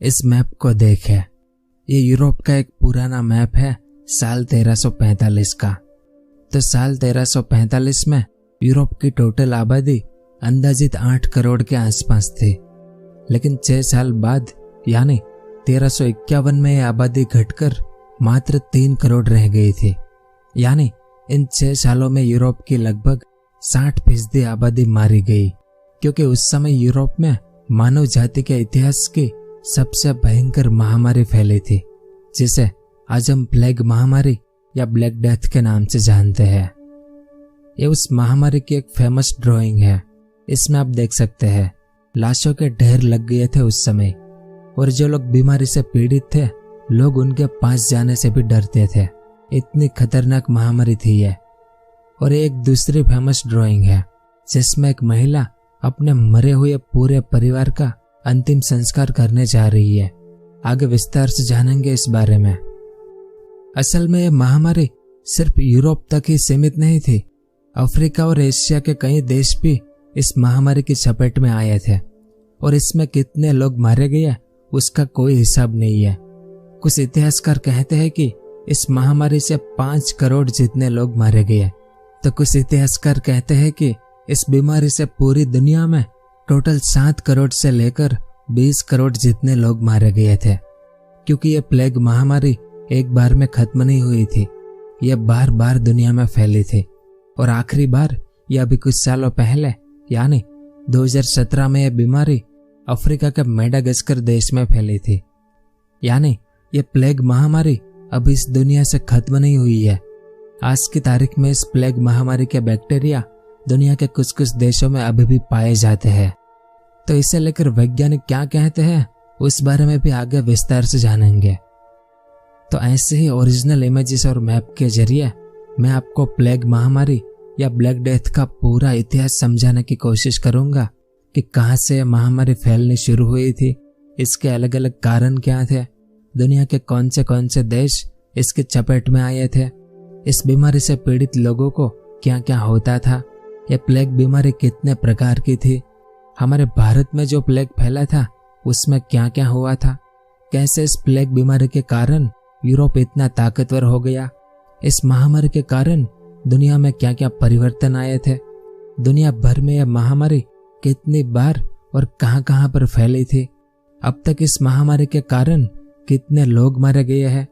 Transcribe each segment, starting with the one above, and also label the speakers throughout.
Speaker 1: इस मैप को देखे। ये यूरोप का एक पुराना मैप है साल 1345 का। तो साल 1345 में यूरोप की टोटल आबादी अंदाजित 8 करोड़ के आसपास थी। लेकिन 6 साल बाद यानी 1351 में यह आबादी घटकर मात्र 3 करोड़ रह गई थी। यानी इन 6 सालों में यूरोप की लगभग 60% आबादी मारी गई, क्योंकि उस समय यूरोप में मानव जाति के इतिहास की सबसे भयंकर महामारी फैली थी, जिसे आज हम प्लेग महामारी या ब्लैक डेथ के नाम से जानते हैं। ये उस महामारी की एक फेमस ड्राइंग है। इसमें आप देख सकते हैं लाशों के ढेर लग गए थे उस समय, और जो लोग बीमारी से पीड़ित थे लोग उनके पास जाने से भी डरते थे। इतनी खतरनाक महामारी थी ये। और एक दूसरी फेमस ड्राइंग है जिसमें एक महिला अपने मरे हुए पूरे परिवार का अंतिम संस्कार करने जा रही है। आगे विस्तार से जानेंगे इस बारे में। असल में यह महामारी सिर्फ यूरोप तक ही सीमित नहीं थी। अफ्रीका और एशिया के कई देश भी इस महामारी की चपेट में आए थे, और इसमें कितने लोग मारे गए उसका कोई हिसाब नहीं है। कुछ इतिहासकार कहते हैं कि इस महामारी से 5 करोड़ जितने लोग मारे गए, तो कुछ इतिहासकार कहते हैं कि इस बीमारी से पूरी दुनिया में टोटल 7 करोड़ से लेकर 20 करोड़ जितने लोग मारे गए थे। क्योंकि ये प्लेग महामारी एक बार में खत्म नहीं हुई थी, यह बार बार दुनिया में फैली थी, और आखिरी बार यह अभी कुछ सालों पहले यानी 2017 में यह बीमारी अफ्रीका के मेडागास्कर देश में फैली थी। यानी ये प्लेग महामारी अभी इस दुनिया से खत्म नहीं हुई है। आज की तारीख में इस प्लेग महामारी के बैक्टीरिया दुनिया के कुछ कुछ देशों में अभी भी पाए जाते हैं। तो इसे लेकर वैज्ञानिक क्या कहते हैं उस बारे में भी आगे विस्तार से जानेंगे। तो ऐसे ही ओरिजिनल इमेजेस और मैप के जरिए मैं आपको प्लेग महामारी या ब्लैक डेथ का पूरा इतिहास समझाने की कोशिश करूंगा कि कहां से यह महामारी फैलनी शुरू हुई थी, इसके अलग अलग कारण क्या थे, दुनिया के कौन से देश इसके चपेट में आए थे, इस बीमारी से पीड़ित लोगों को क्या क्या होता था, यह प्लेग बीमारी कितने प्रकार की थी, हमारे भारत में जो प्लेग फैला था उसमें क्या क्या हुआ था, कैसे इस प्लेग बीमारी के कारण यूरोप इतना ताकतवर हो गया, इस महामारी के कारण दुनिया में क्या क्या परिवर्तन आए थे, दुनिया भर में यह महामारी कितनी बार और कहां पर फैली थी, अब तक इस महामारी के कारण कितने लोग मारे गए हैं,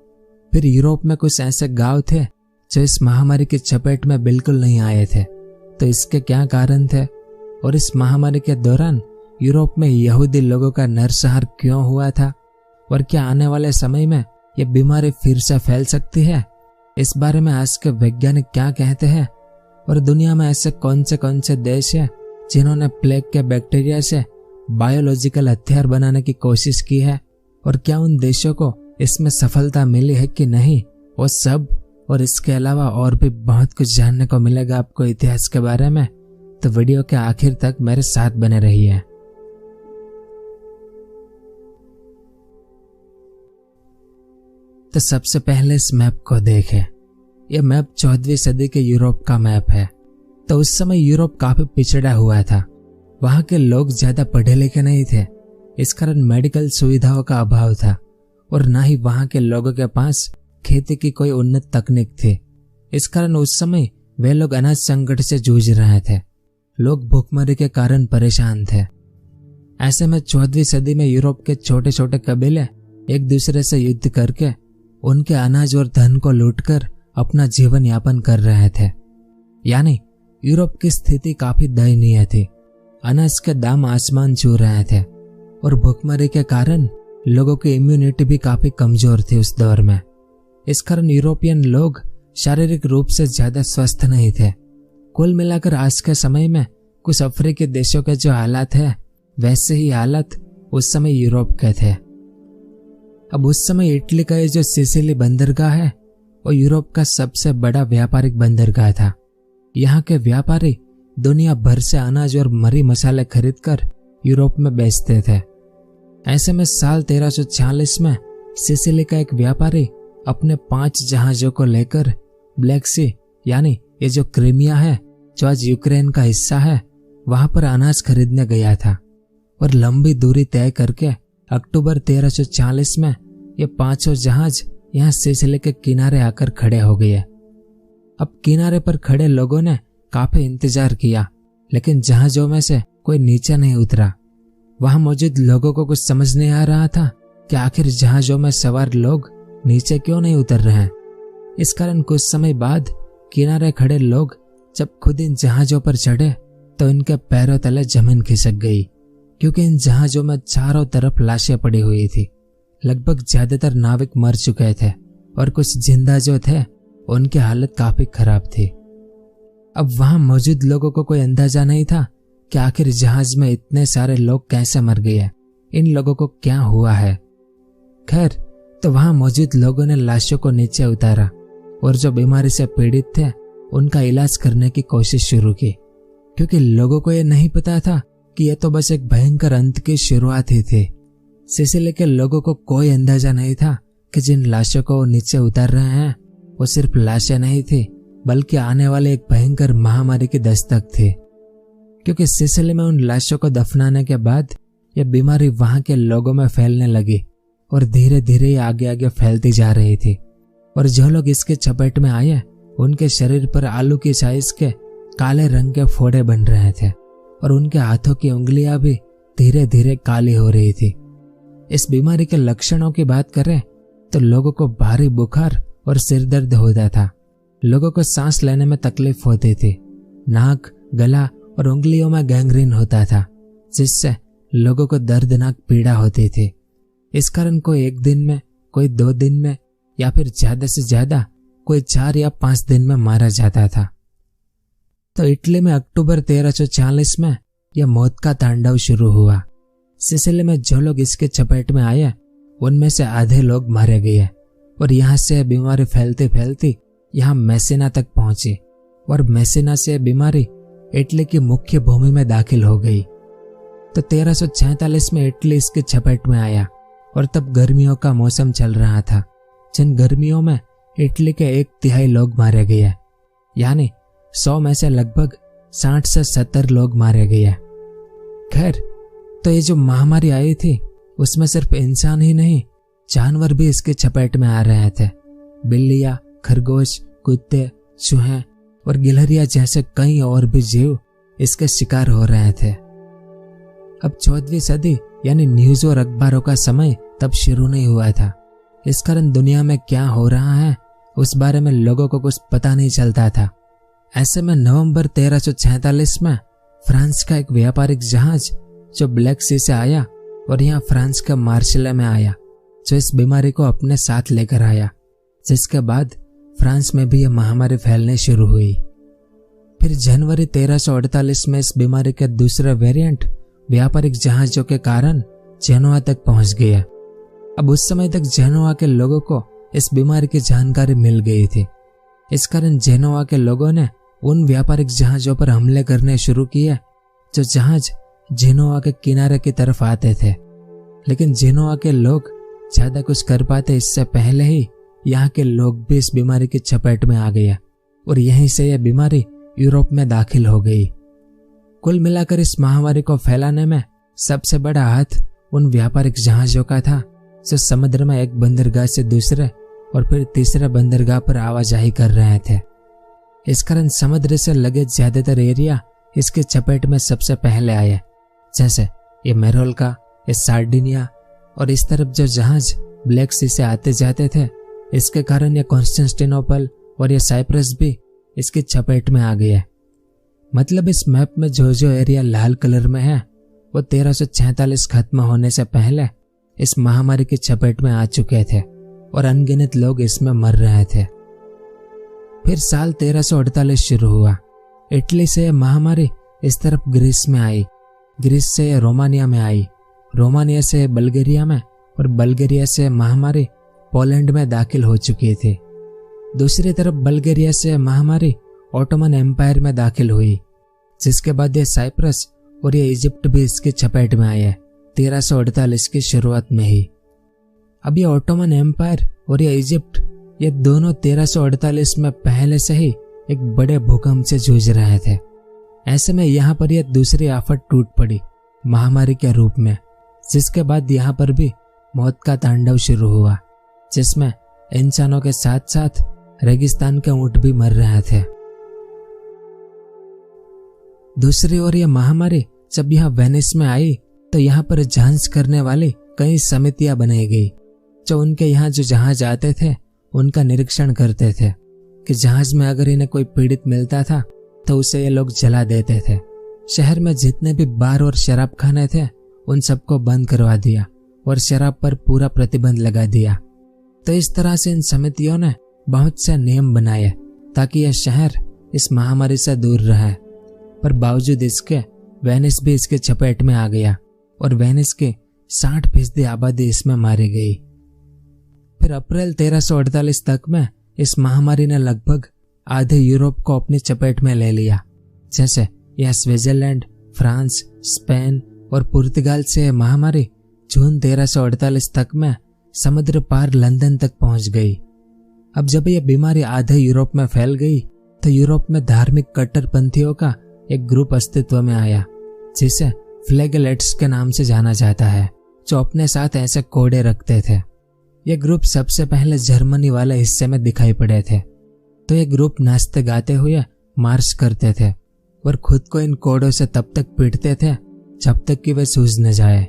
Speaker 1: फिर यूरोप में कुछ ऐसे गांव थे जो इस महामारी की चपेट में बिल्कुल नहीं आए थे, तो इसके क्या कारण थे, और इस महामारी के दौरान यूरोप में यहूदी लोगों का नरसंहार क्यों हुआ था, और क्या आने वाले समय में यह बीमारी फिर से फैल सकती है, इस बारे में आज के वैज्ञानिक क्या कहते हैं, और दुनिया में ऐसे कौन से देश हैं जिन्होंने प्लेग के बैक्टीरिया से बायोलॉजिकल हथियार बनाने की कोशिश की है, और क्या उन देशों को इसमें सफलता मिली है कि नहीं, वो सब और इसके अलावा और भी बहुत कुछ जानने को मिलेगा आपको इतिहास के बारे में। तो वीडियो के आखिर तक मेरे साथ बने रहिए। तो सबसे पहले इस मैप को देखें। यह मैप 14वीं सदी के यूरोप का मैप है। तो उस समय यूरोप काफी पिछड़ा हुआ था। वहां के लोग ज्यादा पढ़े लिखे नहीं थे, इस कारण मेडिकल सुविधाओं का अभाव था, और न ही वहां के लोगों के पास खेती की कोई उन्नत तकनीक थी। इस कारण उस समय वे लोग अनाज संकट से जूझ रहे थे। लोग भूखमरी के कारण परेशान थे। ऐसे में 14वीं सदी में यूरोप के छोटे छोटे कबीले एक दूसरे से युद्ध करके उनके अनाज और धन को लूटकर अपना जीवन यापन कर रहे थे। यानी यूरोप की स्थिति काफी दयनीय थी। अनाज के दाम आसमान छू रहे थे, और भूखमरी के कारण लोगों की इम्यूनिटी भी काफी कमजोर थी उस दौर में। इस कारण यूरोपियन लोग शारीरिक रूप से ज्यादा स्वस्थ नहीं थे। कुल मिलाकर आज के समय में कुछ अफ्रीकी देशों के जो हालात है वैसे ही हालात उस समय यूरोप के थे। अब उस समय इटली का ये जो सिसिली बंदरगाह है वो यूरोप का सबसे बड़ा व्यापारिक बंदरगाह था। यहाँ के व्यापारी दुनिया भर से अनाज और मरी मसाले खरीदकर यूरोप में बेचते थे। ऐसे में साल 1346 में सिसिली का एक व्यापारी अपने 5 जहाजों को लेकर ब्लैक सी यानी ये जो क्रीमिया है जो आज यूक्रेन का हिस्सा है वहां पर अनाज खरीदने गया था, और लंबी दूरी तय करके अक्टूबर 1340 में ये 500 जहाज यहाँ सिसिली के किनारे आकर खड़े हो गए। अब किनारे पर खड़े लोगों ने काफी इंतजार किया, लेकिन जहाजों में से कोई नीचे नहीं उतरा। वहां मौजूद लोगों को कुछ समझ नहीं आ रहा था कि आखिर जहाजों में सवार लोग नीचे क्यों नहीं उतर रहे हैं। इस कारण कुछ समय बाद किनारे खड़े लोग जब खुद इन जहाजों पर चढ़े तो इनके पैरों तले जमीन खिसक गई, क्योंकि इन जहाजों में चारों तरफ लाशें पड़ी हुई थी। लगभग ज्यादातर नाविक मर चुके थे और कुछ जिंदा जो थे उनकी हालत काफी खराब थी। अब वहां मौजूद लोगों को कोई अंदाजा नहीं था कि आखिर जहाज में इतने सारे लोग कैसे मर गए, इन लोगों को क्या हुआ है। खैर, तो वहां मौजूद लोगों ने लाशों को नीचे उतारा और जो बीमारी से पीड़ित थे उनका इलाज करने की कोशिश शुरू की, क्योंकि लोगों को यह नहीं पता था कि यह तो बस एक भयंकर अंत की शुरुआत ही थी। सिसिली के लोगों को कोई अंदाजा नहीं था कि जिन लाशों को वो नीचे उतार रहे हैं वो सिर्फ लाशें नहीं थी, बल्कि आने वाले एक भयंकर महामारी की दस्तक थी। क्योंकि सिसिली में उन लाशों को दफनाने के बाद यह बीमारी वहां के लोगों में फैलने लगी और धीरे धीरे आगे आगे फैलती जा रही थी। और जो लोग इसके चपेट में आए उनके शरीर पर आलू की साइज के काले रंग के फोड़े बन रहे थे और उनके हाथों की उंगलियां भी धीरे धीरे काली हो रही थी। इस बीमारी के लक्षणों की बात करें तो लोगों को भारी बुखार और सिर दर्द होता था। लोगों को सांस लेने में तकलीफ होती थी। नाक, गला और उंगलियों में गैंग्रीन होता था, जिससे लोगों को दर्दनाक पीड़ा होती थी। इस कारण कोई 1 दिन में, कोई 2 दिन में या फिर ज्यादा से ज्यादा कोई 4 या 5 दिन में मारा जाता था। तो इटली में अक्टूबर 1340 में यह मौत का तांडव शुरू हुआ। सिसिली में जो लोग इसके चपेट में आए उनमें से आधे लोग मारे गए और यहाँ से बीमारी फैलती फैलती यहाँ मैसिना तक पहुंची और मैसिना से बीमारी इटली की मुख्य भूमि में दाखिल हो गई। तो 1346 में इटली इसके चपेट में आया और तब गर्मियों का मौसम चल रहा था, जिन गर्मियों में इटली के 1/3 लोग मारे गए, यानी 100 में से लगभग 60 से 70 लोग मारे गए। खैर, तो ये जो महामारी आई थी उसमें सिर्फ इंसान ही नहीं, जानवर भी इसके चपेट में आ रहे थे। बिल्लियां, खरगोश, कुत्ते, चूहे और गिलहरियां जैसे कई और भी जीव इसके शिकार हो रहे थे। अब 14वीं सदी यानी न्यूज और अखबारों का समय तब शुरू नहीं हुआ था। इस कारण दुनिया में क्या हो रहा है उस बारे में लोगों को कुछ पता नहीं चलता था। ऐसे में नवंबर 1346 में फ्रांस का एक व्यापारिक जहाज जो ब्लैक सी से आया और यहाँ फ्रांस के मार्शले में आया, जो इस बीमारी को अपने साथ लेकर आया, जिसके बाद फ्रांस में भी यह महामारी फैलने शुरू हुई। फिर जनवरी 1348 में इस बीमारी के दूसरे वेरिएंट व्यापारिक जहाजों के कारण जेनोआ तक पहुंच गया। अब उस समय तक जेनोआ के लोगों को इस बीमारी की जानकारी मिल गई थी। इस कारण जेनोआ के लोगों ने उन व्यापारिक जहाजों पर हमले करने शुरू किए जो जहाज जेनोआ के किनारे की तरफ आते थे। लेकिन जेनोआ के लोग ज्यादा कुछ कर पाते इससे पहले ही यहाँ के लोग भी इस बीमारी की चपेट में आ गए और यहीं से यह बीमारी यूरोप में दाखिल हो गई। कुल मिलाकर इस महामारी को फैलाने में सबसे बड़ा हाथ उन व्यापारिक जहाजों का था जो समुद्र में एक बंदरगाह से दूसरे और फिर तीसरे बंदरगाह पर आवाजाही कर रहे थे। इस कारण समुद्र से लगे ज्यादातर एरिया इसके चपेट में सबसे पहले आए, जैसे ये मेरोल्का, ये सार्डिनिया और इस तरफ जो जहाज ब्लैक सी से आते जाते थे, इसके कारण ये कॉन्स्टेंटिनोपल और ये साइप्रस भी इसकी चपेट में आ गया। मतलब इस मैप में जो जो एरिया लाल कलर में है वो 1346 खत्म होने से पहले इस महामारी की चपेट में आ चुके थे और अनगिनत लोग इसमें मर रहे थे। फिर साल 1348 शुरू हुआ। इटली से यह महामारी इस तरफ ग्रीस में आई, ग्रीस से यह रोमानिया में आई, रोमानिया से बल्गेरिया में और बल्गेरिया से महामारी पोलैंड में दाखिल हो चुकी थी। दूसरी तरफ बल्गेरिया से महामारी ऑटोमन एम्पायर में दाखिल हुई, जिसके बाद ये साइप्रस और ये इजिप्ट भी इसकी चपेट में आए 1348 की शुरुआत में ही। अब ये ऑटोमन एम्पायर और ये इजिप्ट, ये दोनों 1348 में पहले से ही एक बड़े भूकंप से जूझ रहे थे। ऐसे में यहाँ पर यह दूसरी आफत टूट पड़ी महामारी के रूप में, जिसके बाद यहाँ पर भी मौत का तांडव शुरू हुआ, जिसमें इंसानों के साथ साथ रेगिस्तान के ऊंट भी मर रहे थे। दूसरी ओर यह महामारी जब यहाँ वेनिस में आई तो यहाँ पर जांच करने वाली कई समितियां बनाई गई, जो उनके यहाँ जो जहाज आते थे उनका निरीक्षण करते थे कि जहाज में अगर इन्हें कोई पीड़ित मिलता था तो उसे ये लोग जला देते थे। शहर में जितने भी बार और शराब खाने थे उन सबको बंद करवा दिया और शराब पर पूरा प्रतिबंध लगा दिया। तो इस तरह से इन समितियों ने बहुत से नियम बनाए ताकि यह शहर इस महामारी से दूर रहे, पर बावजूद इसके वेनिस भी इसके चपेट में आ गया और वेनिस की 60% आबादी इसमें मारी गई। फिर अप्रैल 1348 तक में इस महामारी ने लगभग आधे यूरोप को अपनी चपेट में ले लिया। जैसे यह स्विट्जरलैंड, फ्रांस, स्पेन और पुर्तगाल से महामारी जून 1348 तक में समुद्र पार लंदन तक पहुंच गई। अब जब यह बीमारी आधे यूरोप में फैल गई तो यूरोप में धार्मिक कट्टरपंथियों का एक ग्रुप अस्तित्व में आया जिसे फ्लैगेलेट्स के नाम से जाना जाता है, जो अपने साथ ऐसे कोड़े रखते थे। ये ग्रुप सबसे पहले जर्मनी वाले हिस्से में दिखाई पड़े थे। तो ये ग्रुप नाचते गाते हुए मार्च करते थे और खुद को इन कोड़ों से तब तक पीटते थे जब तक कि वे सूझ न जाए।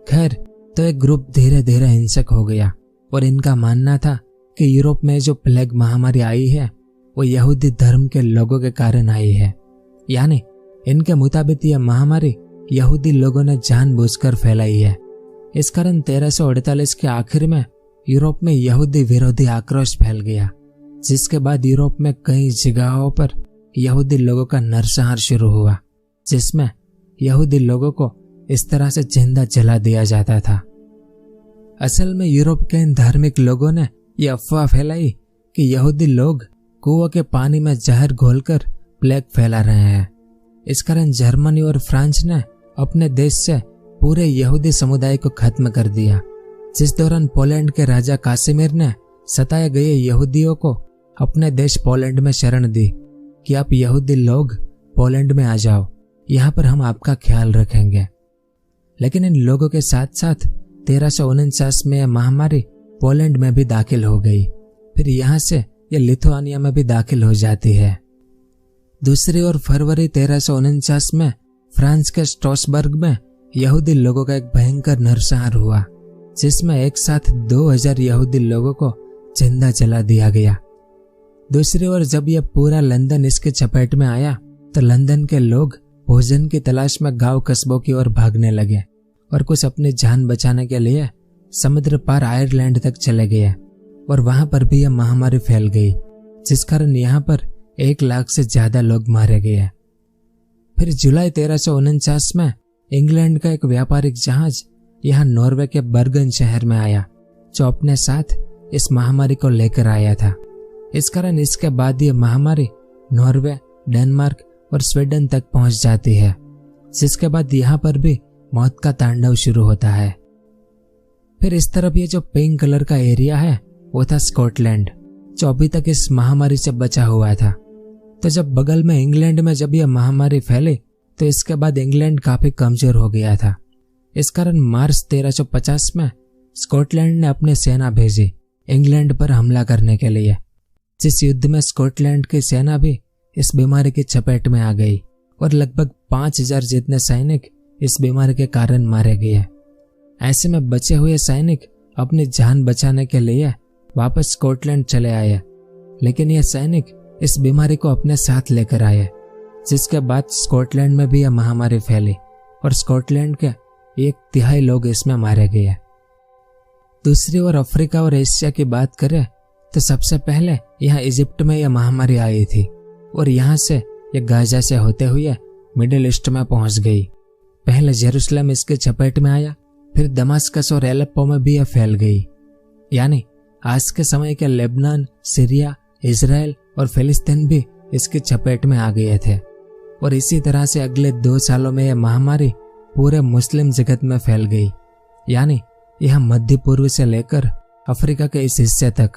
Speaker 1: खैर, तो एक ग्रुप धीरे धीरे हिंसक हो गया और इनका मानना था कि यूरोप में जो प्लेग महामारी आई है वो यहूदी धर्म के लोगों के कारण आई है। यानी इनके मुताबिक यह महामारी यहूदी लोगों ने जानबूझकर फैलाई है। इस कारण 1348 के आखिर में यूरोप में यहूदी विरोधी आक्रोश फैल गया, जिसके बाद यूरोप में कई जगहों पर यहूदी लोगों का नरसंहार शुरू हुआ, जिसमें यहूदी लोगों को इस तरह से जिंदा जला दिया जाता था। असल में यूरोप के इन धार्मिक लोगों ने यह अफवाह फैलाई कि यहूदी लोग कुओं के पानी में जहर घोलकर प्लेग फैला रहे हैं। इस कारण जर्मनी और फ्रांस ने अपने देश से पूरे यहूदी समुदाय को खत्म कर दिया, जिस दौरान पोलैंड के राजा कासिमिर ने सताए गए यहूदियों को अपने देश पोलैंड में शरण दी कि आप यहूदी लोग पोलैंड में आ जाओ, यहाँ पर हम आपका ख्याल रखेंगे। लेकिन इन लोगों के साथ साथ 1349 में यह महामारी पोलैंड में भी दाखिल हो गई। फिर यहाँ से यह लिथुआनिया में भी दाखिल हो जाती है। दूसरी ओर फरवरी 1349 में फ्रांस के स्ट्रासबर्ग में यहूदी लोगों का एक भयंकर नरसंहार हुआ, जिसमें एक साथ 2000 यहूदी लोगों को जिंदा जला दिया गया। दूसरी ओर जब यह पूरा लंदन इसके चपेट में आया तो लंदन के लोग भोजन की तलाश में गांव कस्बों की ओर भागने लगे और कुछ अपनी जान बचाने के लिए समुद्र पार आयरलैंड तक चले गए और वहां पर भी यह महामारी फैल गई, जिस कारण यहाँ पर 1 लाख से ज्यादा लोग मारे गए। फिर जुलाई 1349 में इंग्लैंड का एक व्यापारिक जहाज यहाँ नॉर्वे के बर्गन शहर में आया, जो अपने साथ इस महामारी को लेकर आया था। इस कारण इसके बाद ये महामारी नॉर्वे, डेनमार्क और स्वीडन तक पहुंच जाती है, जिसके बाद यहाँ पर भी मौत का तांडव शुरू होता है। फिर इस तरफ ये जो पिंक कलर का एरिया है वो था स्कॉटलैंड, जो अभी तक इस महामारी से बचा हुआ था। तो जब बगल में इंग्लैंड में जब यह महामारी फैली तो इसके बाद इंग्लैंड काफी कमजोर हो गया था। इस कारण मार्च 1350 में स्कॉटलैंड ने अपनी सेना भेजी इंग्लैंड पर हमला करने के लिए, जिस युद्ध में स्कॉटलैंड की सेना भी इस बीमारी की चपेट में आ गई और लगभग 5000 जितने सैनिक इस बीमारी के कारण मारे गए। ऐसे में बचे हुए सैनिक अपनी जान बचाने के लिए वापस स्कॉटलैंड चले आए, लेकिन ये सैनिक इस बीमारी को अपने साथ लेकर आए, जिसके बाद स्कॉटलैंड में भी यह महामारी फैली और स्कॉटलैंड के 1/3 लोग इसमें मारे गए। दूसरी ओर अफ्रीका और एशिया की बात करें तो सबसे पहले यहाँ इजिप्ट में यह महामारी आई थी और यहाँ से यह गाजा से होते हुए मिडिल ईस्ट में पहुंच गई। पहले जेरूसलम इसके चपेट में आया, फिर दमास्कस और एलेप्पो में भी यह फैल गई। यानी आज के समय के लेबनान, सीरिया, इजराइल और फिलिस्तीन भी इसकी चपेट में आ गए थे और इसी तरह से अगले 2 सालों में यह महामारी पूरे मुस्लिम जगत में फैल गई। यानी यह मध्य पूर्व से लेकर अफ्रीका के इस हिस्से तक,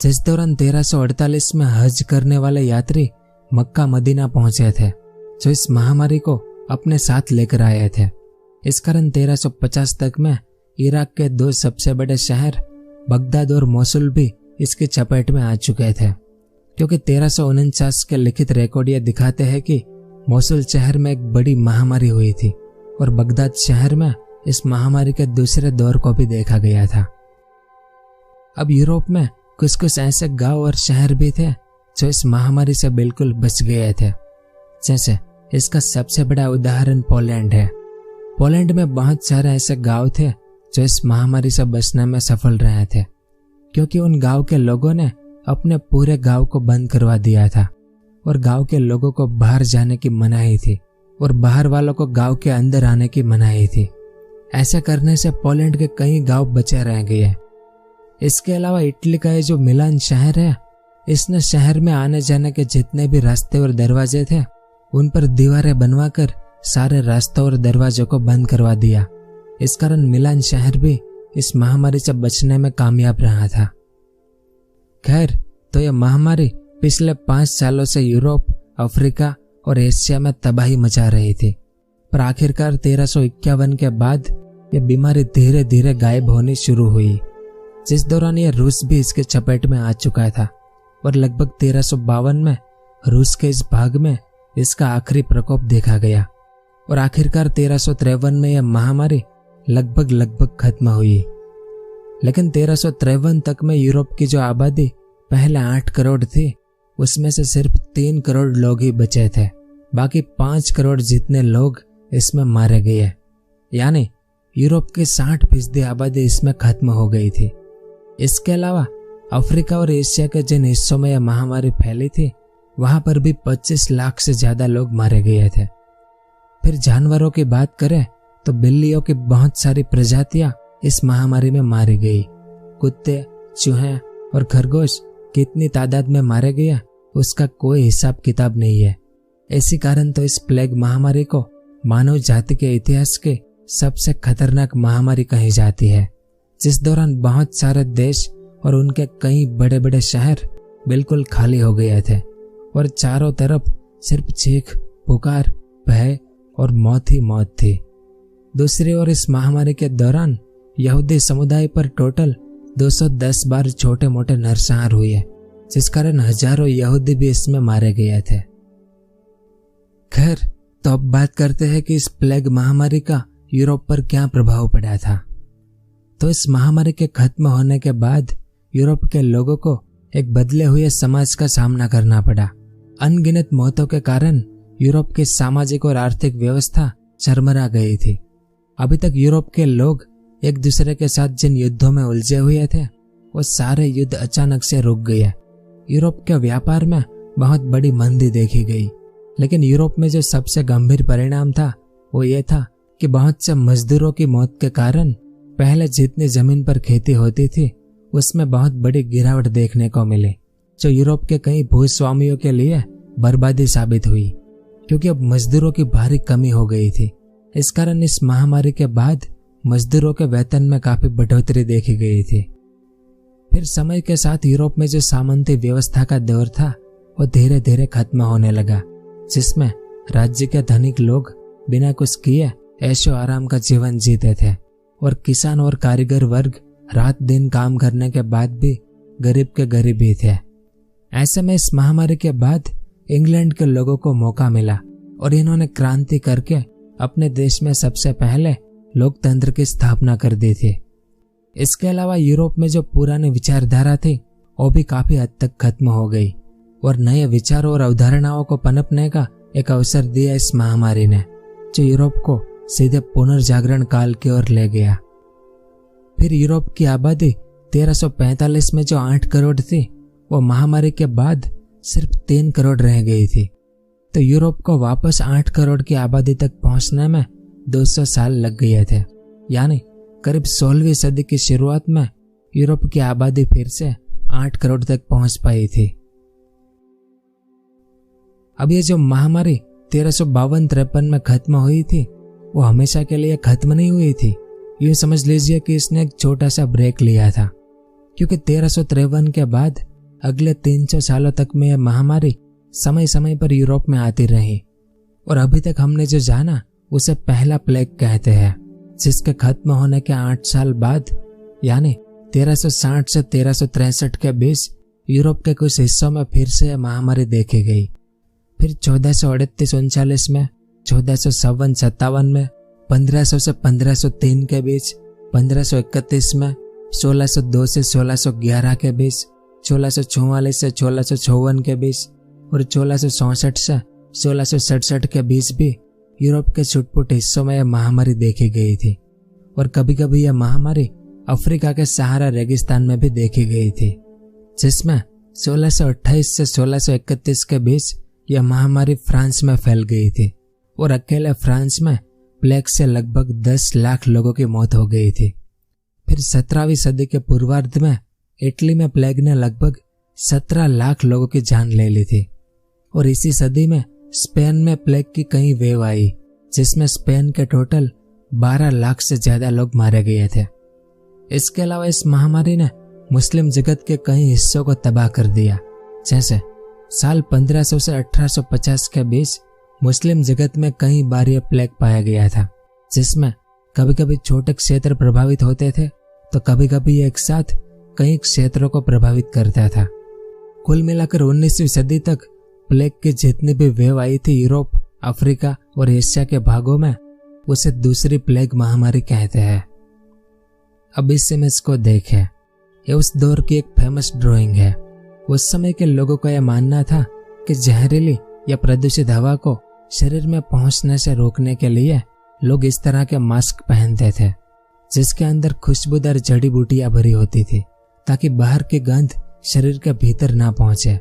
Speaker 1: जिस दौरान 1348 में हज करने वाले यात्री मक्का मदीना पहुंचे थे, जो इस महामारी को अपने साथ लेकर आए थे। इस कारण 1350 तक में इराक के 2 सबसे बड़े शहर बगदाद और मोसुल भी इसकी चपेट में आ चुके थे, क्योंकि 1349 के लिखित रिकॉर्ड ये दिखाते हैं कि मोसुल शहर में एक बड़ी महामारी हुई थी और बगदाद शहर में इस महामारी के दूसरे दौर को भी देखा गया था। अब यूरोप में कुछ कुछ ऐसे गांव और शहर भी थे जो इस महामारी से बिल्कुल बच गए थे। जैसे इसका सबसे बड़ा उदाहरण पोलैंड है। पोलैंड में बहुत सारे ऐसे गांव थे जो इस महामारी से बचने में सफल रहे थे, क्योंकि उन गांव के लोगों ने अपने पूरे गांव को बंद करवा दिया था और गांव के लोगों को बाहर जाने की मनाही थी और बाहर वालों को गांव के अंदर आने की मनाही थी। ऐसा करने से पोलैंड के कई गांव बचे रह गए। इसके अलावा इटली का ये जो मिलान शहर है, इसने शहर में आने जाने के जितने भी रास्ते और दरवाजे थे उन पर दीवारें बनवाकर सारे रास्तों और दरवाजों को बंद करवा दिया। इस कारण मिलान शहर भी इस महामारी से बचने में कामयाब रहा था। खैर, तो यह महामारी पिछले 5 सालों से यूरोप, अफ्रीका और एशिया में तबाही मचा रही थी, पर आखिरकार 1351 के बाद यह बीमारी धीरे धीरे गायब होनी शुरू हुई, जिस दौरान यह रूस भी इसके चपेट में आ चुका था और लगभग 1352 में रूस के इस भाग में इसका आखिरी प्रकोप देखा गया और आखिरकार 1353 में यह महामारी लगभग खत्म हुई। लेकिन 1353 तक में यूरोप की जो आबादी पहले 8 करोड़ थी, उसमें से सिर्फ 3 करोड़ लोग ही बचे थे। बाकी 5 करोड़ जितने लोग इसमें मारे गए, यानी यूरोप की 60% आबादी इसमें खत्म हो गई थी। इसके अलावा अफ्रीका और एशिया के जिन हिस्सों में यह महामारी फैली थी, वहां पर भी 25 लाख से ज्यादा लोग मारे गए थे। फिर जानवरों की बात करें तो बिल्लियों की बहुत सारी प्रजातियां इस महामारी में मारी गई। कुत्ते, चूहे और खरगोश कितनी तादाद में मारे गए उसका कोई हिसाब किताब नहीं है। इसी कारण तो इस प्लेग महामारी को मानव जाति के इतिहास के सबसे खतरनाक महामारी कही जाती है, जिस दौरान बहुत सारे देश और उनके कई बड़े बड़े शहर बिल्कुल खाली हो गए थे और चारों तरफ सिर्फ चीख, पुकार, भय और मौत ही मौत थी। दूसरी ओर इस महामारी के दौरान यहूदी समुदाय पर टोटल 210 बार छोटे मोटे नरसंहार हुए, जिस कारण हजारों यहूदी भी इसमें मारे गए थे। खैर, तो अब बात करते हैं कि इस प्लेग महामारी का यूरोप पर क्या प्रभाव पड़ा था। तो इस महामारी के खत्म होने के बाद यूरोप के लोगों को एक बदले हुए समाज का सामना करना पड़ा। अनगिनत मौतों के कारण यूरोप की सामाजिक और आर्थिक व्यवस्था चरमरा गई थी। अभी तक यूरोप के लोग एक दूसरे के साथ जिन युद्धों में उलझे हुए थे, वो सारे युद्ध अचानक से रुक गए। यूरोप के व्यापार में बहुत बड़ी मंदी देखी गई, लेकिन यूरोप में जो सबसे गंभीर परिणाम था वो ये था कि बहुत से मजदूरों की मौत के कारण पहले जितनी जमीन पर खेती होती थी उसमें बहुत बड़ी गिरावट देखने को मिली, जो यूरोप के कई भूस्वामियों के लिए बर्बादी साबित हुई, क्योंकि अब मजदूरों की भारी कमी हो गई थी। इस कारण इस महामारी के बाद मजदूरों के वेतन में काफी बढ़ोतरी देखी गई थी। फिर समय के साथ यूरोप में जो सामंती व्यवस्था का दौर था वो धीरे धीरे खत्म होने लगा, जिसमें राज्य के धनिक लोग बिना कुछ किए ऐशो आराम का जीवन जीते थे और किसान और कारीगर वर्ग रात दिन काम करने के बाद भी गरीब के गरीब ही थे। ऐसे में इस महामारी के बाद इंग्लैंड के लोगों को मौका मिला और इन्होंने क्रांति करके अपने देश में सबसे पहले लोकतंत्र की स्थापना कर दी थी। इसके अलावा यूरोप में जो पुरानी विचारधारा थी वो भी काफी हद तक खत्म हो गई और नए विचारों और अवधारणाओं को पनपने का एक अवसर दिया इस महामारी ने, जो यूरोप को सीधे पुनर्जागरण काल की ओर ले गया। फिर यूरोप की आबादी 1345 में जो 8 करोड़ थी, वो महामारी के बाद सिर्फ 3 करोड़ रह गई थी। तो यूरोप को वापस 8 करोड़ की आबादी तक पहुंचने में 200 साल लग गए थे, यानी करीब 16वीं सदी की शुरुआत में यूरोप की आबादी फिर से 8 करोड़ तक पहुंच पाई थी। अब ये जो महामारी 1352-53 में खत्म हुई थी, वो हमेशा के लिए खत्म नहीं हुई थी। यूं समझ लीजिए कि इसने एक छोटा सा ब्रेक लिया था, क्योंकि 1353 के बाद अगले 300 सालों तक में यह महामारी समय समय पर यूरोप में आती रही और अभी तक हमने जो जाना उसे पहला प्लेग कहते हैं, जिसके खत्म होने के 8 साल बाद यानी 1360 से 1363 के बीच यूरोप के कुछ हिस्सों में फिर से यह महामारी देखी गई। फिर 1438-39 में, 1457-57 में, 1500 से 1503 के बीच, 1531 में, 1602 से 1611 के बीच, 1644 से 1654 के बीच और 1664 से 1667 के बीच भी यूरोप के छुटपुट हिस्सों में यह महामारी देखी गई थी। और कभी कभी यह महामारी अफ्रीका के सहारा रेगिस्तान में भी देखी गई थी, जिसमें 1628 से 1631 के बीच यह महामारी फ्रांस में फैल गई थी और अकेले फ्रांस में प्लेग से लगभग 10 लाख लोगों की मौत हो गई थी। फिर 17वीं सदी के पूर्वार्ध में इटली में प्लेग ने लगभग 17 लाख लोगों की जान ले ली थी और इसी सदी में स्पेन में प्लेग की कई वेव आई, जिसमें स्पेन के टोटल 12 लाख से ज्यादा लोग मारे गए थे। इसके अलावा इस महामारी ने मुस्लिम जगत के कई हिस्सों को तबाह कर दिया। जैसे साल 1500 से 1850 के बीच मुस्लिम जगत में कई बार यह प्लेग पाया गया था, जिसमें कभी कभी छोटे क्षेत्र प्रभावित होते थे तो कभी कभी एक साथ कई क्षेत्रों को प्रभावित करता था। कुल मिलाकर 19वीं सदी तक प्लेग की जितनी भी वेव आई थी यूरोप, अफ्रीका और एशिया के भागों में, उसे दूसरी प्लेग महामारी कहते हैं। अब इस इमेज को देखें, यह उस दौर की एक फेमस ड्राइंग है। उस समय के लोगों का यह मानना था कि जहरीली या प्रदूषित हवा को शरीर में पहुंचने से रोकने के लिए लोग इस तरह के मास्क पहनते थे, जिसके अंदर खुशबूदार जड़ी बूटियां भरी होती थी ताकि बाहर की गंध शरीर के भीतर ना पहुंचे।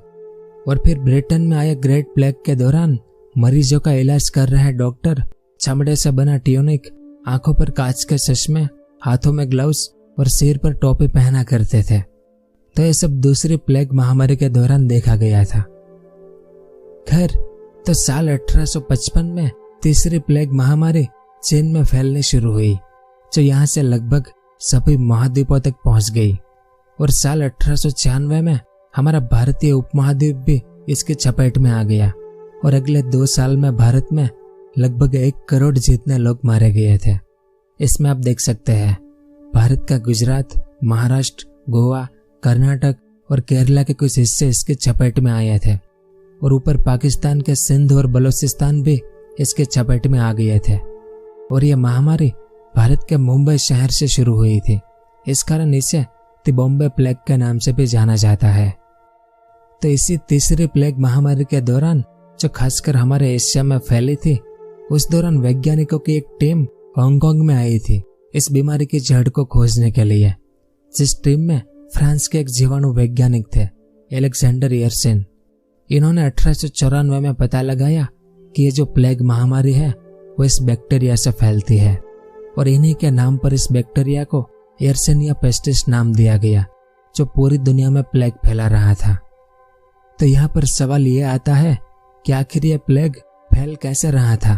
Speaker 1: और फिर ब्रिटेन में आए ग्रेट प्लेग के दौरान मरीजों का इलाज कर रहे डॉक्टर चमड़े से बना ट्यूनिक, आंखों पर कांच के चश्मे, हाथों में ग्लव्स और सिर पर टोपी पहना करते थे। तो ये सब दूसरी प्लेग महामारी के दौरान देखा गया था। खैर, तो साल 1855 में तीसरी प्लेग महामारी चीन में फैलनी शुरू हुई, जो यहाँ से लगभग सभी महाद्वीपों तक पहुंच गई। और साल 1896 में हमारा भारतीय उपमहाद्वीप भी इसकी चपेट में आ गया और अगले 2 साल में भारत में लगभग 1 करोड़ जितने लोग मारे गए थे। इसमें आप देख सकते हैं भारत का गुजरात, महाराष्ट्र, गोवा, कर्नाटक और केरला के कुछ हिस्से इसके चपेट में आए थे और ऊपर पाकिस्तान के सिंध और बलूचिस्तान भी इसके चपेट में आ गए थे। और यह महामारी भारत के मुंबई शहर से शुरू हुई थी। इस कारण इसे द बॉम्बे प्लेग के नाम से भी जाना जाता है। तो इसी तीसरी प्लेग महामारी के दौरान, जो खासकर हमारे एशिया में फैली थी, उस दौरान वैज्ञानिकों की एक टीम हांगकांग में आई थी इस बीमारी की जड़ को खोजने के लिए, जिस टीम में फ्रांस के एक जीवाणु वैज्ञानिक थे, एलेक्जेंडर यर्सिन। इन्होंने 1894 में पता लगाया कि ये जो प्लेग महामारी है वो इस बैक्टीरिया से फैलती है और इन्हीं के नाम पर इस बैक्टीरिया को यर्सिनिया पेस्टिस नाम दिया गया, जो पूरी दुनिया में प्लेग फैला रहा था। तो यहाँ पर सवाल ये आता है कि आखिर ये प्लेग फैल कैसे रहा था।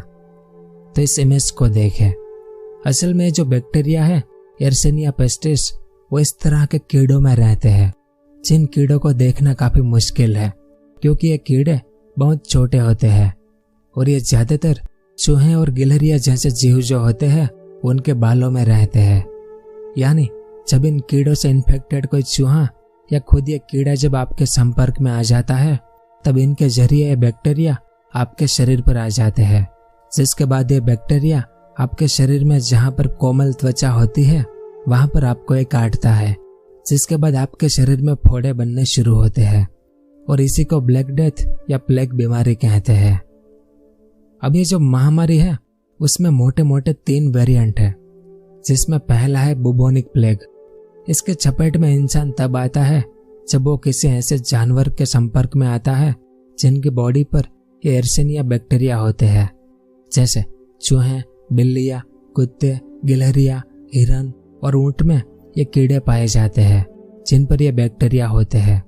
Speaker 1: तो इस इमेज को देखें। असल में जो बैक्टीरिया है यर्सिनिया पेस्टिस, वो इस तरह के कीड़ों में रहते हैं, जिन कीड़ों को देखना काफी मुश्किल है क्योंकि ये कीड़े बहुत छोटे होते हैं और ये ज्यादातर चूहे और गिलहरियां जैसे जीव जो होते हैं उनके बालों में रहते हैं। यानी जब इन कीड़ों से इन्फेक्टेड कोई चूहा या खुद ये कीड़ा जब आपके संपर्क में आ जाता है, तब इनके जरिए ये बैक्टीरिया आपके शरीर पर आ जाते हैं, जिसके बाद ये बैक्टीरिया आपके शरीर में जहां पर कोमल त्वचा होती है वहां पर आपको ये काटता है, जिसके बाद आपके शरीर में फोड़े बनने शुरू होते हैं और इसी को ब्लैक डेथ या प्लेग बीमारी कहते हैं। अब ये जो महामारी है उसमें मोटे मोटे 3 वेरिएंट है, जिसमें पहला है बुबोनिक प्लेग। इसके चपेट में इंसान तब आता है जब वो किसी ऐसे जानवर के संपर्क में आता है जिनकी बॉडी पर ये यर्सिनिया बैक्टीरिया होते हैं, जैसे चूहे, बिल्लियां, कुत्ते, गिलहरियां, हिरन और ऊंट में ये कीड़े पाए जाते हैं जिन पर ये बैक्टीरिया होते हैं।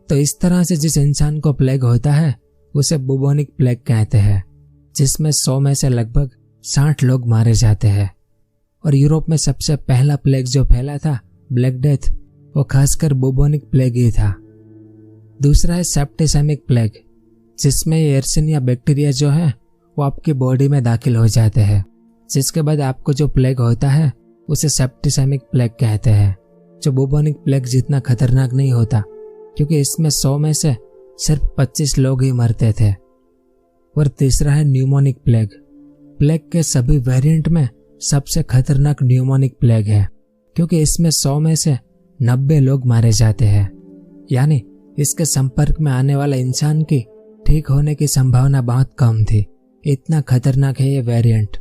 Speaker 1: तो इस तरह से जिस इंसान को प्लेग होता है उसे बुबोनिक प्लेग कहते हैं, जिसमें 100 में से लगभग 60 लोग मारे जाते हैं। और यूरोप में सबसे पहला प्लेग जो फैला था, ब्लैक डेथ, वो खासकर बुबोनिक प्लेग ही था। दूसरा है सेप्टिसेमिक प्लेग, जिसमें यर्सिनिया बैक्टीरिया जो है वो आपकी बॉडी में दाखिल हो जाते हैं, जिसके बाद आपको जो प्लेग होता है उसे सेप्टिसेमिक प्लेग कहते हैं, जो बुबोनिक प्लेग जितना खतरनाक नहीं होता, क्योंकि इसमें 100 में से सिर्फ 25 लोग ही मरते थे। और तीसरा है न्यूमोनिक प्लेग। प्लेग के सभी वेरिएंट में सबसे खतरनाक न्यूमोनिक प्लेग है, क्योंकि इसमें 100 में से 90 लोग मारे जाते हैं, यानी इसके संपर्क में आने वाला इंसान की ठीक होने की संभावना बहुत कम थी। इतना खतरनाक है ये वेरिएंट।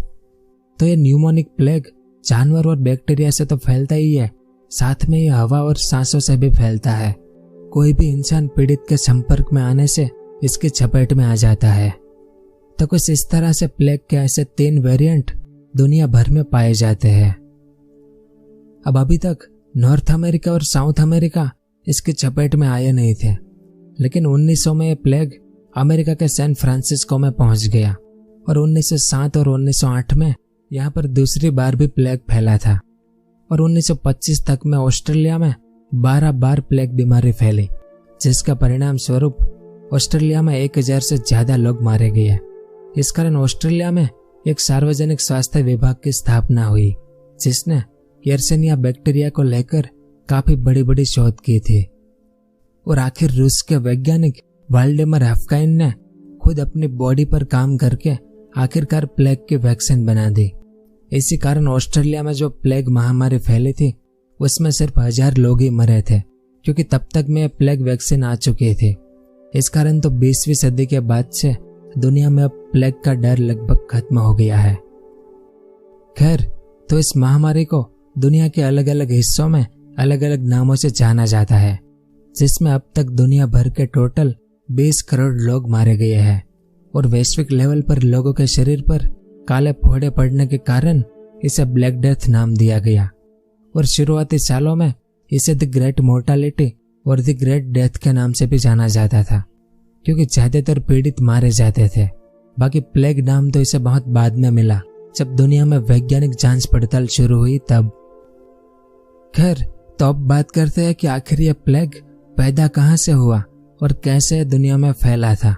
Speaker 1: तो ये न्यूमोनिक प्लेग जानवर और बैक्टीरिया से तो फैलता ही है, साथ में ये हवा और सांसों से भी फैलता है। कोई भी इंसान पीड़ित के संपर्क में आने से इसकी चपेट में आ जाता है। तो कुछ इस तरह से प्लेग के ऐसे 3 वेरिएंट दुनिया भर में पाए जाते हैं। अब अभी तक नॉर्थ अमेरिका और साउथ अमेरिका इसकी चपेट में आए नहीं थे, लेकिन 1900 में ये प्लेग अमेरिका के सैन फ्रांसिस्को में पहुंच गया और 1907 और 1908 में यहाँ पर दूसरी बार भी प्लेग फैला था और 1925 तक में ऑस्ट्रेलिया में 12 बार प्लेग बीमारी फैली, जिसका परिणाम स्वरूप ऑस्ट्रेलिया में 1000 से ज्यादा लोग मारे गए। इस कारण ऑस्ट्रेलिया में एक सार्वजनिक स्वास्थ्य विभाग की स्थापना हुई, जिसने यर्सेनिया बैक्टीरिया को लेकर काफी बड़ी बड़ी शोध की थी। और आखिर रूस के वैज्ञानिक वाल्डेमर हैफकाइन ने खुद अपनी बॉडी पर काम करके आखिरकार प्लेग की वैक्सीन बना दी। इसी कारण ऑस्ट्रेलिया में जो प्लेग महामारी फैली थी उसमें सिर्फ 1000 लोग ही मरे थे, क्योंकि तब तक में प्लेग वैक्सीन आ चुकी थी। इस कारण तो 20वीं सदी के बाद से दुनिया में अब प्लेग का डर लगभग खत्म हो गया है। खैर, तो इस महामारी को दुनिया के अलग अलग हिस्सों में अलग अलग नामों से जाना जाता है, जिसमें अब तक दुनिया भर के टोटल 20 करोड़ लोग मारे गए हैं और वैश्विक लेवल पर लोगों के शरीर पर काले फोड़े पड़ने के कारण इसे ब्लैक डेथ नाम दिया गया। और शुरुआती सालों में इसे द ग्रेट मोर्टालिटी और द ग्रेट डेथ के नाम से भी जाना जाता था, क्योंकि ज्यादातर पीड़ित मारे जाते थे। बाकी प्लेग नाम तो इसे बहुत बाद में मिला, जब दुनिया में वैज्ञानिक जांच पड़ताल शुरू हुई तब। खैर, तो अब बात करते हैं कि आखिर यह प्लेग पैदा कहां से हुआ और कैसे दुनिया में फैला था।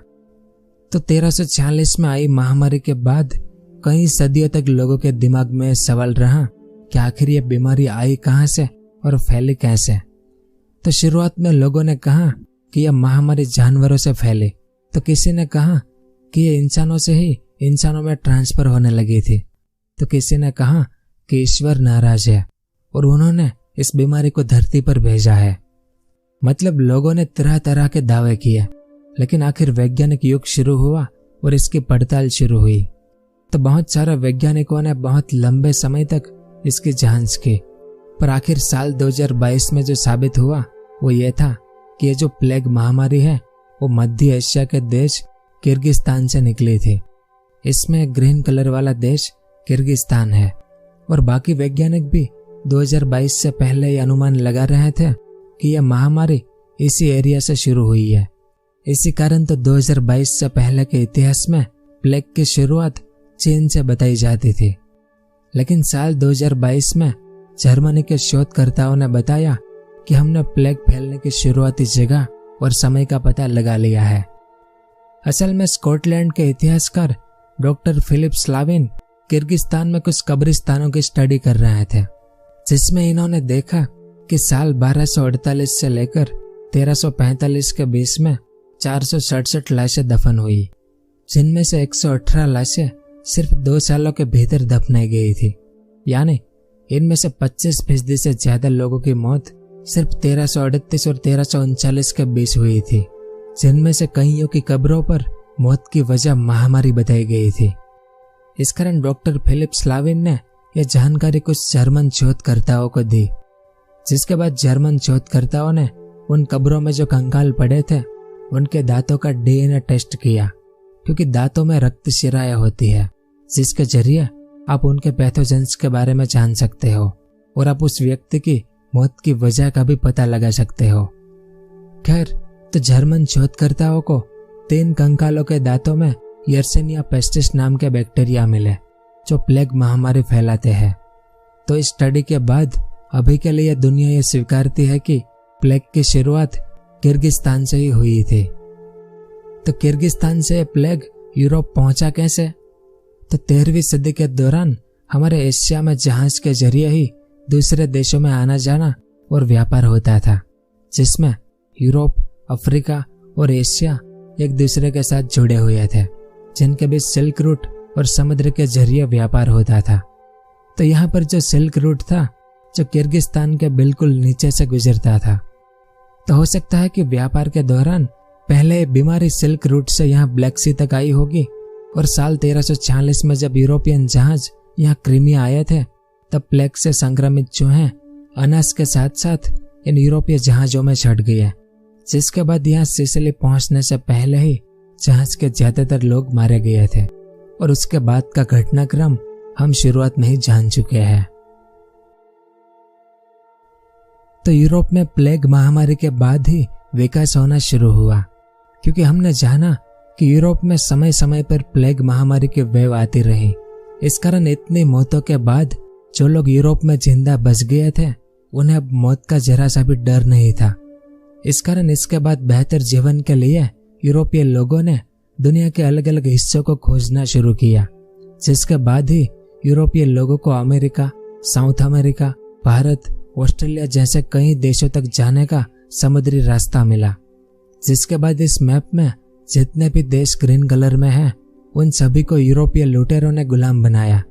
Speaker 1: तो 1346 में आई महामारी के बाद कई सदियों तक लोगों के दिमाग में सवाल रहा कि आखिर ये बीमारी आई कहां से और फैली कैसे। तो शुरुआत में लोगों ने कहा कि यह महामारी जानवरों से फैली, तो किसी ने कहा कि ये इंसानों से ही इंसानों में ट्रांसफर होने लगी थी, तो किसी ने कहा कि ईश्वर नाराज है और उन्होंने इस बीमारी को धरती पर भेजा है। मतलब लोगों ने तरह तरह के दावे किए, लेकिन आखिर वैज्ञानिक युग शुरू हुआ और इसकी पड़ताल शुरू हुई। तो बहुत सारे वैज्ञानिकों ने बहुत लंबे समय तक इसकी जांच की, पर आखिर साल 2022 में जो साबित हुआ वो ये था कि ये जो प्लेग महामारी है वो मध्य एशिया के देश किर्गिस्तान से निकली थी। इसमें ग्रीन कलर वाला देश किर्गिस्तान है और बाकी वैज्ञानिक भी 2022 से पहले ये अनुमान लगा रहे थे कि यह महामारी इसी एरिया से शुरू हुई है। इसी कारण तो 2022 से पहले के इतिहास में प्लेग की शुरुआत चीन से बताई जाती थी, लेकिन साल 2022 में जर्मनी के शोधकर्ताओं ने बताया कि हमने प्लेग फैलने की शुरुआती जगह और समय का पता लगा लिया है। असल में स्कॉटलैंड के इतिहासकार डॉक्टर फिलिप स्लाविन किर्गिस्तान में कुछ कब्रिस्तानों की स्टडी कर रहे थे, जिसमें इन्होंने देखा कि साल 1248 से लेकर 1345 के बीच में 467 लाशें दफन हुई, जिनमें से 118 लाशें सिर्फ 2 सालों के भीतर दफनाई गई थी। यानी इनमें से 25% से ज्यादा लोगों की मौत सिर्फ 1338 और 1339 के बीच हुई थी, जिनमें से कईयों की कब्रों पर मौत की वजह महामारी बताई गई थी। इस कारण डॉक्टर फिलिप स्लाविन ने यह जानकारी कुछ जर्मन शोधकर्ताओं को दी, जिसके बाद जर्मन शोधकर्ताओं ने उन कब्रों में जो कंकाल पड़े थे उनके दांतों का डीएनए टेस्ट किया, क्योंकि दांतों में रक्त शिराएं होती है, जिसके जरिए आप उनके पैथोजेंस के बारे में जान सकते हो और आप उस व्यक्ति की मौत की वजह का भी पता लगा सकते हो। खैर, तो जर्मन शोधकर्ताओं को 3 कंकालों के दांतों में यर्सेनिया पेस्टिस नाम के बैक्टीरिया मिले, जो प्लेग महामारी फैलाते हैं। तो इस स्टडी के बाद अभी के लिए दुनिया ये स्वीकारती है कि प्लेग की शुरुआत किर्गिस्तान से ही हुई थी। तो किर्गिस्तान से प्लेग यूरोप पहुंचा कैसे तो 13वीं सदी के दौरान हमारे एशिया में जहाज के जरिए ही दूसरे देशों में आना जाना और व्यापार होता था, जिसमें यूरोप, अफ्रीका और एशिया एक दूसरे के साथ जुड़े हुए थे, जिनके बीच सिल्क रूट और समुद्र के जरिए व्यापार होता था। तो यहाँ पर जो सिल्क रूट था, जो किर्गिस्तान के बिल्कुल नीचे से गुजरता था, तो हो सकता है कि व्यापार के दौरान पहले बीमारी सिल्क रूट से यहाँ ब्लैक सी तक आई होगी, और साल 1346 में जब यूरोपियन जहाज यहाँ क्रीमिया आए थे, तब प्लेग से संक्रमित चूहे अनाज के साथ साथ इन यूरोपीय जहाजों में चढ़ गए, जिसके बाद यहाँ सिसिली पहुंचने से पहले ही जहाज के ज्यादातर लोग मारे गए थे, और उसके बाद का घटनाक्रम हम शुरुआत में ही जान चुके हैं। तो यूरोप में प्लेग महामारी के बाद ही विकास होना शुरू हुआ, क्योंकि हमने जाना कि यूरोप में समय समय पर प्लेग महामारी की वेव आती रही। इस कारण इतनी मौतों के बाद जो लोग यूरोप में जिंदा बच गए थे, उन्हें अब मौत का जरा सा भी डर नहीं था। इस कारण इसके बाद बेहतर जीवन के लिए यूरोपीय लोगों ने दुनिया के अलग अलग हिस्सों को खोजना शुरू किया, जिसके बाद ही यूरोपीय लोगों को America, south America, Bharat, Australia जैसे कई देशों तक जाने का समुद्री रास्ता मिला। जिसके बाद इस मैप में जितने भी देश ग्रीन कलर में हैं, उन सभी को यूरोपीय लुटेरों ने गुलाम बनाया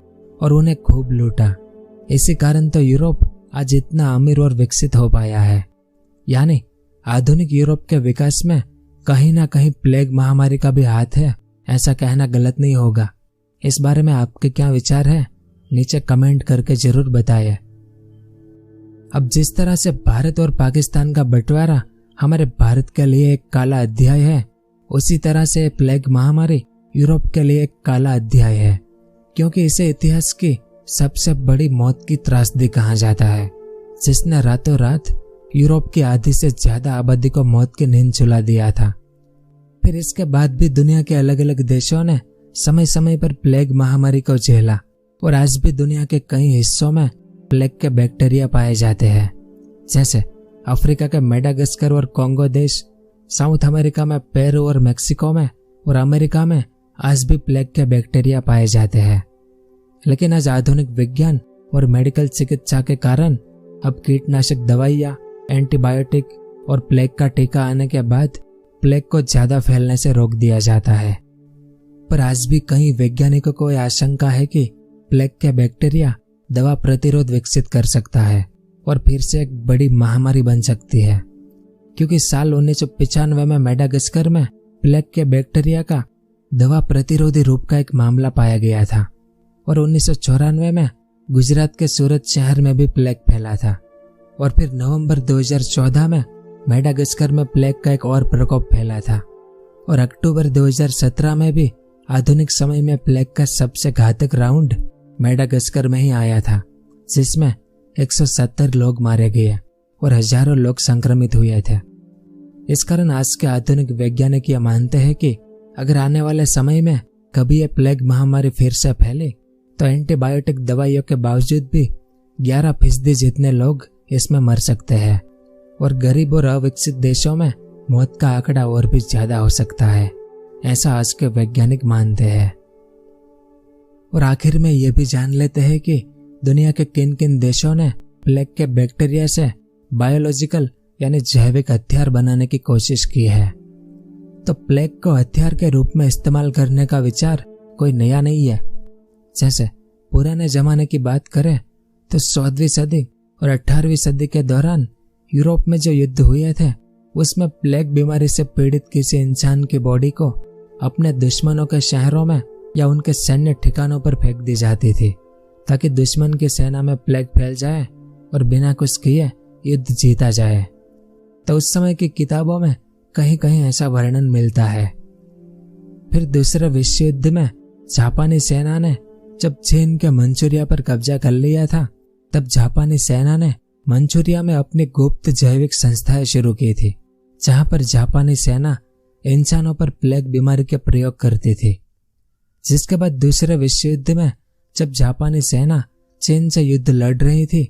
Speaker 1: और उन्हें खूब लूटा। इसी कारण तो यूरोप आज इतना अमीर और विकसित हो पाया है। यानी आधुनिक यूरोप के विकास में कहीं ना कहीं प्लेग महामारी का भी हाथ है, ऐसा कहना गलत नहीं होगा। इस बारे में आपके क्या विचार है, नीचे कमेंट करके जरूर बताएं। अब जिस तरह से भारत और पाकिस्तान का बंटवारा हमारे भारत के लिए एक काला अध्याय है, उसी तरह से प्लेग महामारी यूरोप के लिए एक काला अध्याय है, क्योंकि इसे इतिहास की सबसे बड़ी मौत की त्रासदी कहा जाता है, जिसने रातों रात यूरोप की आधी से ज्यादा आबादी को मौत की नींद सुला दिया था। फिर इसके बाद भी दुनिया के अलग अलग देशों ने समय समय पर प्लेग महामारी को झेला, और आज भी दुनिया के कई हिस्सों में प्लेग के बैक्टीरिया पाए जाते हैं, जैसे अफ्रीका के मेडागास्कर और कोंगो देश, साउथ अमेरिका में पेरू और मेक्सिको में, और अमेरिका में आज भी प्लेग के बैक्टीरिया पाए जाते हैं। लेकिन आज आधुनिक विज्ञान और मेडिकल चिकित्सा के कारण अब कीटनाशक दवाइयाँ, एंटीबायोटिक और प्लेग का टीका आने के बाद प्लेग को ज्यादा फैलने से रोक दिया जाता है। पर आज भी कई वैज्ञानिकों को यह आशंका है कि प्लेग के बैक्टीरिया दवा प्रतिरोध विकसित कर सकता है और फिर से एक बड़ी महामारी बन सकती है, क्योंकि साल 1995 में मेडागास्कर में प्लेग के बैक्टीरिया का दवा प्रतिरोधी रूप का एक मामला पाया गया था, और 1994 में गुजरात के सूरत शहर में भी प्लेग फैला था, और फिर नवंबर 2014 में मेडागास्कर में प्लेग का एक और प्रकोप फैला था, और अक्टूबर 2017 में भी आधुनिक समय में प्लेग का सबसे घातक राउंड मेडागास्कर में ही आया था, जिसमें 170 लोग मारे गए और हजारों लोग संक्रमित हुए थे। इस कारण आज के आधुनिक वैज्ञानिक यह मानते हैं कि अगर आने वाले समय में कभी यह प्लेग महामारी फिर से फैले, तो एंटीबायोटिक दवाइयों के बावजूद भी 11% जितने लोग इसमें मर सकते हैं, और गरीब और अविकसित देशों में मौत का आंकड़ा और भी ज्यादा हो सकता है, ऐसा आज के वैज्ञानिक मानते हैं। और आखिर में ये भी जान लेते हैं कि दुनिया के किन किन देशों ने प्लेग के बैक्टीरिया से बायोलॉजिकल यानी जैविक हथियार बनाने की कोशिश की है। तो प्लेग को हथियार के रूप में इस्तेमाल करने का विचार कोई नया नहीं है। जैसे पुराने जमाने की बात करें तो 14वीं सदी और 18वीं सदी के दौरान यूरोप में जो युद्ध हुए थे, उसमें प्लेग बीमारी से पीड़ित किसी इंसान की बॉडी को अपने दुश्मनों के शहरों में या उनके सैन्य ठिकानों पर फेंक दी जाती थी, ताकि दुश्मन की सेना में प्लेग फैल जाए और बिना कुछ किए युद्ध जीता जाए। तो उस समय की किताबों में कहीं कहीं ऐसा वर्णन मिलता है। फिर दूसरे विश्व युद्ध में जापानी सेना ने जब चीन के मंचूरिया पर कब्जा कर लिया था, तब जापानी सेना ने मंचूरिया में अपनी गुप्त जैविक संस्थाएं शुरू की थी, जहां पर जापानी सेना इंसानों पर प्लेग बीमारी के प्रयोग करती थी। जिसके बाद दूसरे विश्व युद्ध में जब जापानी सेना चीन से युद्ध लड़ रही थी,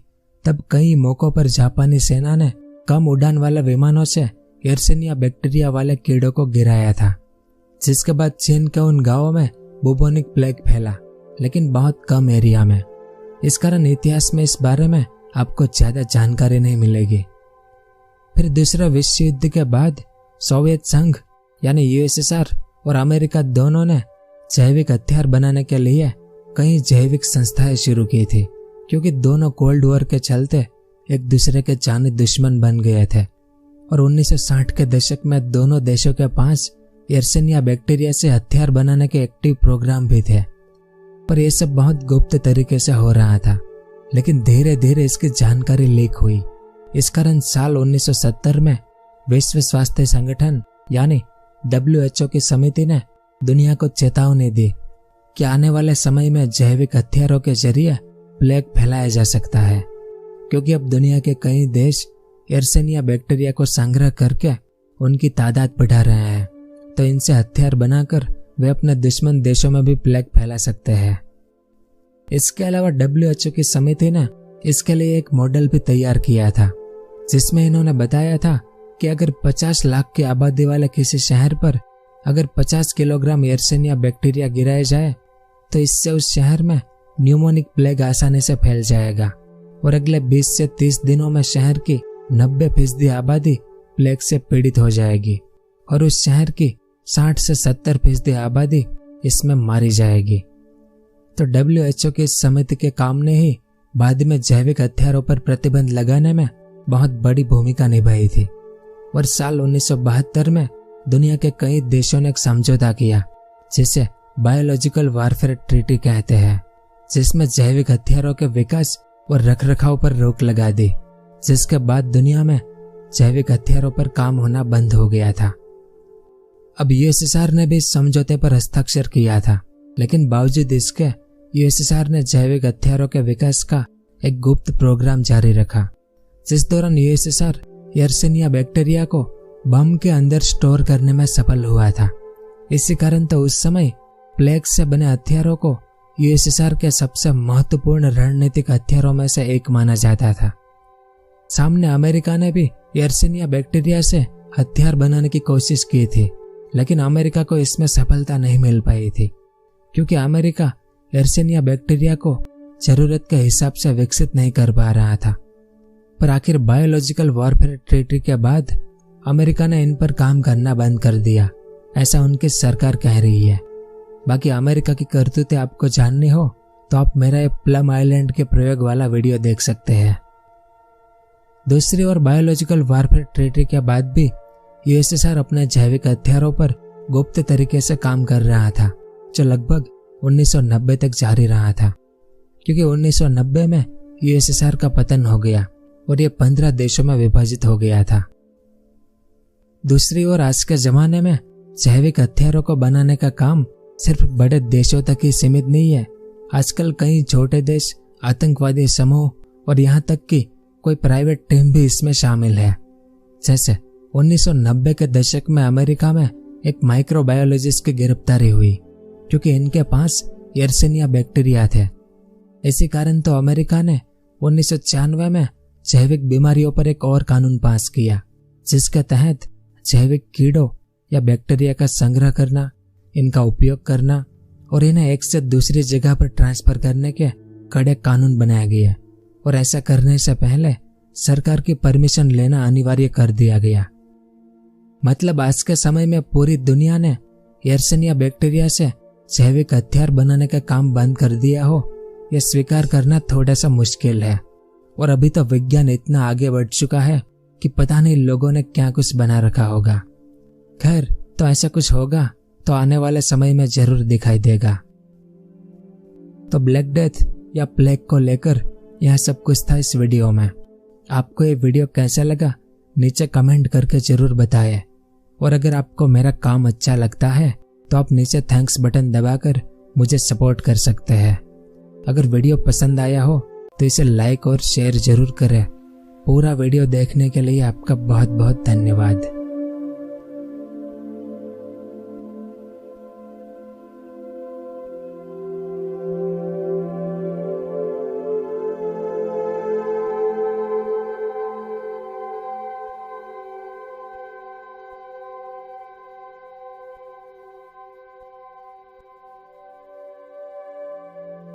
Speaker 1: तब कई मौकों पर जापानी सेना ने कम उड़ान वाले विमानों से एयरसेनिया बैक्टीरिया वाले कीड़ों को गिराया था, जिसके बाद चीन के उन गांवों में बुबोनिक प्लेग फैला लेकिन बहुत कम एरिया में। इस कारण इतिहास में इस बारे में आपको ज्यादा जानकारी नहीं मिलेगी। फिर दूसरे विश्व युद्ध के बाद सोवियत संघ यानी यूएसएसआर और अमेरिका दोनों ने जैविक हथियार बनाने के लिए कई जैविक संस्थाएं शुरू की थी, क्योंकि दोनों कोल्ड वॉर के चलते एक दूसरे के जानी दुश्मन बन गए थे। और 1960 के दशक में दोनों देशों के पास यर्सेनिया बैक्टीरिया से हथियार बनाने के एक्टिव प्रोग्राम भी थे, पर यह सब बहुत गुप्त तरीके से हो रहा था। लेकिन धीरे धीरे इसकी जानकारी लीक हुई। इस कारण साल 1970 में विश्व स्वास्थ्य संगठन यानी WHO की समिति ने दुनिया को चेतावनी दी कि आने वाले समय में जैविक हथियारों के जरिए प्लेग फैलाया जा सकता है, क्योंकि अब दुनिया के कई देश यर्सेनिया बैक्टीरिया को संग्रह करके उनकी तादाद बढ़ा रहे हैं, तो इनसे हथियार बनाकर वे अपने दुश्मन देशों में भी प्लेग फैला सकते हैं। इसके अलावा WHO की समिति ने इसके लिए एक मॉडल भी तैयार किया था, जिसमें इन्होंने बताया था कि अगर 50 लाख की आबादी वाले किसी शहर पर अगर 50 किलोग्राम यर्सेनिया बैक्टीरिया गिराया जाए तो इससे उस शहर में न्यूमोनिक प्लेग आसानी से फैल जाएगा और अगले 20 से 30 दिनों में शहर की 90% आबादी प्लेग से पीड़ित हो जाएगी और उस शहर की 60 से 70% आबादी इसमें मारी जाएगी। तो WHO की इस समिति के काम ने ही बाद में जैविक हथियारों पर प्रतिबंध लगाने में बहुत बड़ी भूमिका निभाई थी। और साल 1972 में दुनिया के कई देशों ने एक समझौता किया, जिसे बायोलॉजिकल वारफेयर ट्रीटी कहते हैं, जिसमें जैविक हथियारों के विकास और रखरखाव पर रोक लगा दी, जिसके बाद दुनिया में जैविक हथियारों पर काम होना बंद हो गया था। अब यूएसएसआर ने भी इस समझौते पर हस्ताक्षर किया था, लेकिन बावजूद इसके यूएसएसआर ने जैविक हथियारों के विकास का एक गुप्त प्रोग्राम जारी रखा, जिस दौरान यूएसएसआर यर्सेनिया बैक्टीरिया को बम के अंदर स्टोर करने में सफल हुआ था। इसी कारण तो उस समय प्लेग से बने हथियारों को यूएसएसआर के सबसे महत्वपूर्ण रणनीतिक हथियारों में से एक माना जाता था। सामने अमेरिका ने भी यर्सेनिया बैक्टीरिया से हथियार बनाने की कोशिश की थी, लेकिन अमेरिका को इसमें सफलता नहीं मिल पाई थी, क्योंकि अमेरिका यर्सेनिया बैक्टीरिया को जरूरत के हिसाब से विकसित नहीं कर पा रहा था। पर आखिर बायोलॉजिकल वॉरफेयर ट्रीटी के बाद अमेरिका ने इन पर काम करना बंद कर दिया, ऐसा उनकी सरकार कह रही है। बाकी अमेरिका की करतूतें आपको जाननी हो तो आप मेरा ये प्लम आइलैंड के प्रयोग वाला वीडियो देख सकते हैं। दूसरी ओर बायोलॉजिकल वॉरफेयर ट्रीटी के बाद भी यूएसएसआर अपने जैविक हथियारों पर गुप्त तरीके से काम कर रहा था, जो लगभग 1990 तक जारी रहा था, क्योंकि 1990 में यूएसएसआर का पतन हो गया और ये 15 देशों में विभाजित हो गया था। दूसरी ओर आज के जमाने में जैविक हथियारों को बनाने का काम सिर्फ बड़े देशों तक ही सीमित नहीं है। आजकल कई छोटे देश, आतंकवादी समूह और यहाँ तक कि कोई प्राइवेट टीम भी इसमें शामिल है। जैसे 1990 के दशक में अमेरिका में एक माइक्रोबायोलॉजिस्ट की गिरफ्तारी हुई, क्योंकि इनके पास यर्सेनिया बैक्टीरिया थे। इसी कारण तो अमेरिका ने 1996 में जैविक बीमारियों पर एक और कानून पास किया, जिसके तहत जैविक कीड़ों या बैक्टीरिया का संग्रह करना, इनका उपयोग करना और इन्हें एक से दूसरी जगह पर ट्रांसफर करने के कड़े कानून बनाए गए और ऐसा करने से पहले सरकार की परमिशन लेना अनिवार्य कर दिया गया। मतलब आज के समय में पूरी दुनिया ने यर्सेनिया बैक्टीरिया से जैविक हथियार बनाने का काम बंद कर दिया हो, यह स्वीकार करना थोड़ा सा मुश्किल है। और अभी तो विज्ञान इतना आगे बढ़ चुका है कि पता नहीं लोगों ने क्या कुछ बना रखा होगा। खैर, तो ऐसा कुछ होगा तो आने वाले समय में जरूर दिखाई देगा। तो ब्लैक डेथ या प्लेग को लेकर यह सब कुछ था इस वीडियो में। आपको ये वीडियो कैसा लगा नीचे कमेंट करके जरूर बताएं। और अगर आपको मेरा काम अच्छा लगता है तो आप नीचे थैंक्स बटन दबाकर मुझे सपोर्ट कर सकते हैं। अगर वीडियो पसंद आया हो तो इसे लाइक और शेयर जरूर करें। पूरा वीडियो देखने के लिए आपका बहुत बहुत धन्यवाद।